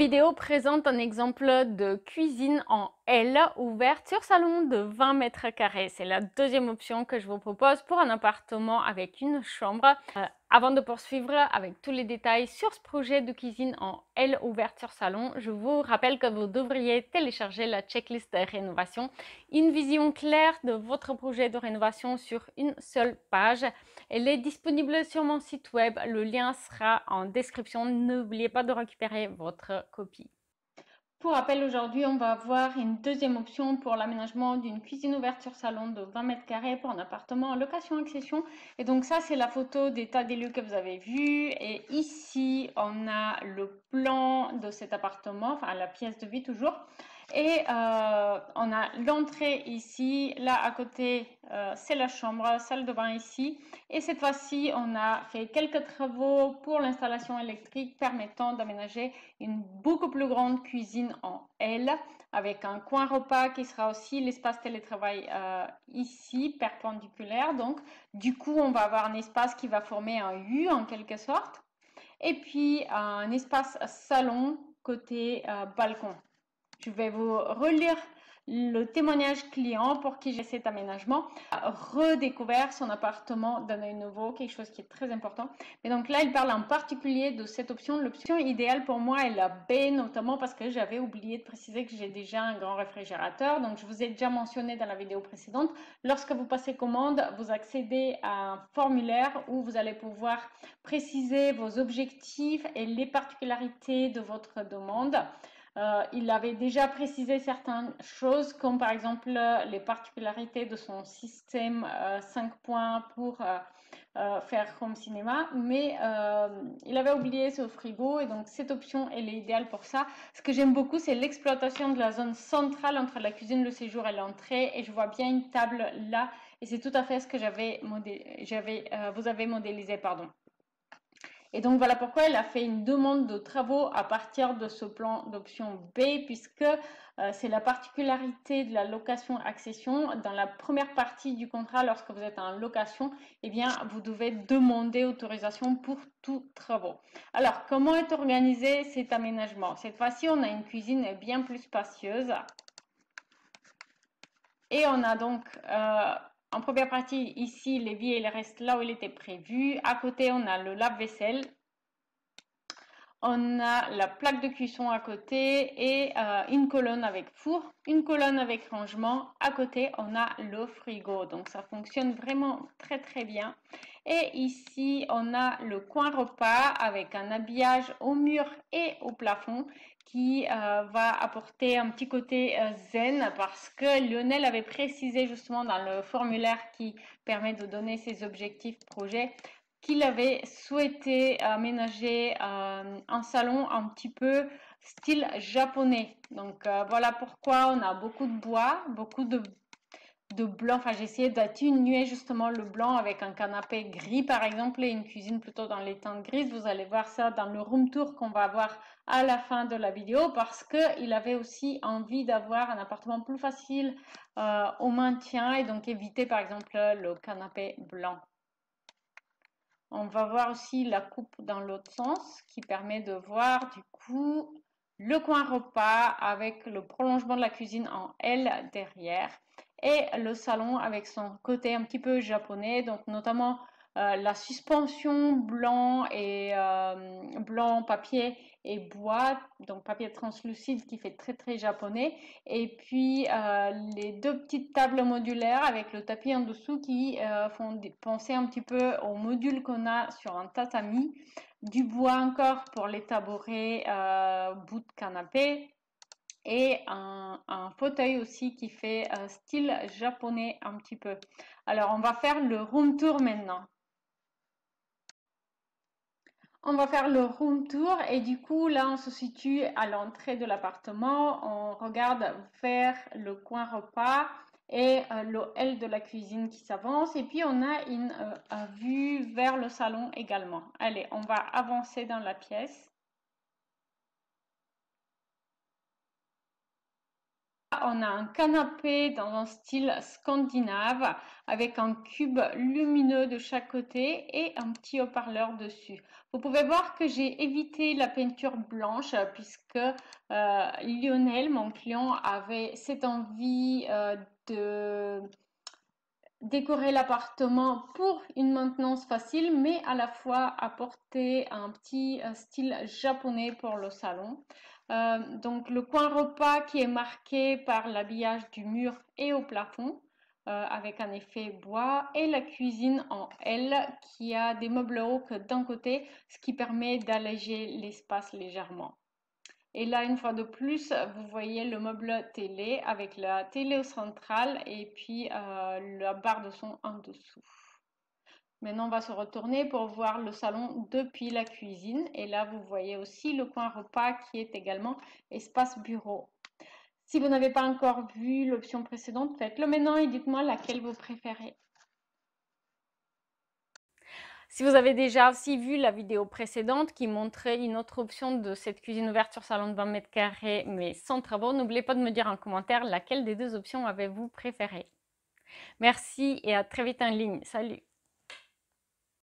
Vidéo présente un exemple de cuisine en L ouverte sur salon de 20 mètres carrés. C'est la deuxième option que je vous propose pour un appartement avec une chambre. Avant de poursuivre avec tous les détails sur ce projet de cuisine en L ouverte sur salon, je vous rappelle que vous devriez télécharger la checklist de rénovation, une vision claire de votre projet de rénovation sur une seule page. Elle est disponible sur mon site web, le lien sera en description. N'oubliez pas de récupérer votre copie. Pour rappel, aujourd'hui, on va voir une deuxième option pour l'aménagement d'une cuisine ouverte sur salon de 20 mètres carrés pour un appartement en location-accession. Et donc ça, c'est la photo d'état des lieux que vous avez vu. Et ici, on a le plan de cet appartement, enfin la pièce de vie toujours. Et on a l'entrée ici, là à côté, c'est la chambre, salle de bain ici. Et cette fois-ci, on a fait quelques travaux pour l'installation électrique permettant d'aménager une beaucoup plus grande cuisine en L avec un coin repas qui sera aussi l'espace télétravail ici, perpendiculaire. Donc, du coup, on va avoir un espace qui va former un U en quelque sorte. Et puis, un espace salon côté balcon. Je vais vous relire le témoignage client pour qui j'ai cet aménagement, redécouvert son appartement d'un œil nouveau, quelque chose qui est très important. Mais donc là, il parle en particulier de cette option. L'option idéale pour moi est la B, notamment parce que j'avais oublié de préciser que j'ai déjà un grand réfrigérateur. Donc, je vous ai déjà mentionné dans la vidéo précédente, lorsque vous passez commande, vous accédez à un formulaire où vous allez pouvoir préciser vos objectifs et les particularités de votre demande. Il avait déjà précisé certaines choses, comme par exemple les particularités de son système 5 points pour faire home cinéma, mais il avait oublié ce frigo et donc cette option elle est idéale pour ça. Ce que j'aime beaucoup, c'est l'exploitation de la zone centrale entre la cuisine, le séjour et l'entrée, et je vois bien une table là, et c'est tout à fait ce que vous avez modélisé, pardon. Et donc voilà pourquoi elle a fait une demande de travaux à partir de ce plan d'option B, puisque c'est la particularité de la location-accession. Dans la première partie du contrat, lorsque vous êtes en location, eh bien, vous devez demander autorisation pour tous travaux. Alors, comment est organisé cet aménagement? Cette fois-ci, on a une cuisine bien plus spacieuse. Et on a donc en première partie ici l'évier, il reste là où il était prévu. À côté, on a le lave-vaisselle. On a la plaque de cuisson à côté et une colonne avec four, une colonne avec rangement. À côté, on a le frigo. Donc, ça fonctionne vraiment très, très bien. Et ici, on a le coin repas avec un habillage au mur et au plafond qui va apporter un petit côté zen parce que Lionel avait précisé justement dans le formulaire qui permet de donner ses objectifs projet qu'il avait souhaité aménager un salon un petit peu style japonais. Donc voilà pourquoi on a beaucoup de bois, beaucoup de blanc. Enfin, j'ai essayé d'atténuer justement le blanc avec un canapé gris par exemple et une cuisine plutôt dans les teintes grises. Vous allez voir ça dans le room tour qu'on va avoir à la fin de la vidéo parce qu'il avait aussi envie d'avoir un appartement plus facile au maintien et donc éviter par exemple le canapé blanc. On va voir aussi la coupe dans l'autre sens qui permet de voir du coup le coin repas avec le prolongement de la cuisine en L derrière et le salon avec son côté un petit peu japonais, donc notamment la suspension blanc et blanc papier et bois, donc papier translucide qui fait très très japonais, et puis les deux petites tables modulaires avec le tapis en dessous qui font penser un petit peu au module qu'on a sur un tatami, du bois encore pour les tabourets, bout de canapé, et un fauteuil aussi qui fait style japonais un petit peu. Alors on va faire le room tour maintenant. On va faire le room tour et du coup là on se situe à l'entrée de l'appartement, on regarde vers le coin repas et le L de la cuisine qui s'avance et puis on a une vue vers le salon également. Allez, on va avancer dans la pièce. on a un canapé dans un style scandinave avec un cube lumineux de chaque côté et un petit haut-parleur dessus. Vous pouvez voir que j'ai évité la peinture blanche puisque Lionel, mon client, avait cette envie de décorer l'appartement pour une maintenance facile, mais à la fois apporter un petit style japonais pour le salon. Donc le coin repas qui est marqué par l'habillage du mur et au plafond, avec un effet bois, et la cuisine en L qui a des meubles hauts que d'un côté, ce qui permet d'alléger l'espace légèrement. Et là, une fois de plus, vous voyez le meuble télé avec la télé au central et puis la barre de son en dessous. Maintenant, on va se retourner pour voir le salon depuis la cuisine. Et là, vous voyez aussi le coin repas qui est également espace bureau. Si vous n'avez pas encore vu l'option précédente, faites-le maintenant et dites-moi laquelle vous préférez. Si vous avez déjà aussi vu la vidéo précédente qui montrait une autre option de cette cuisine ouverte sur salon de 20 mètres carrés mais sans travaux, n'oubliez pas de me dire en commentaire laquelle des deux options avez-vous préférée. Merci et à très vite en ligne. Salut!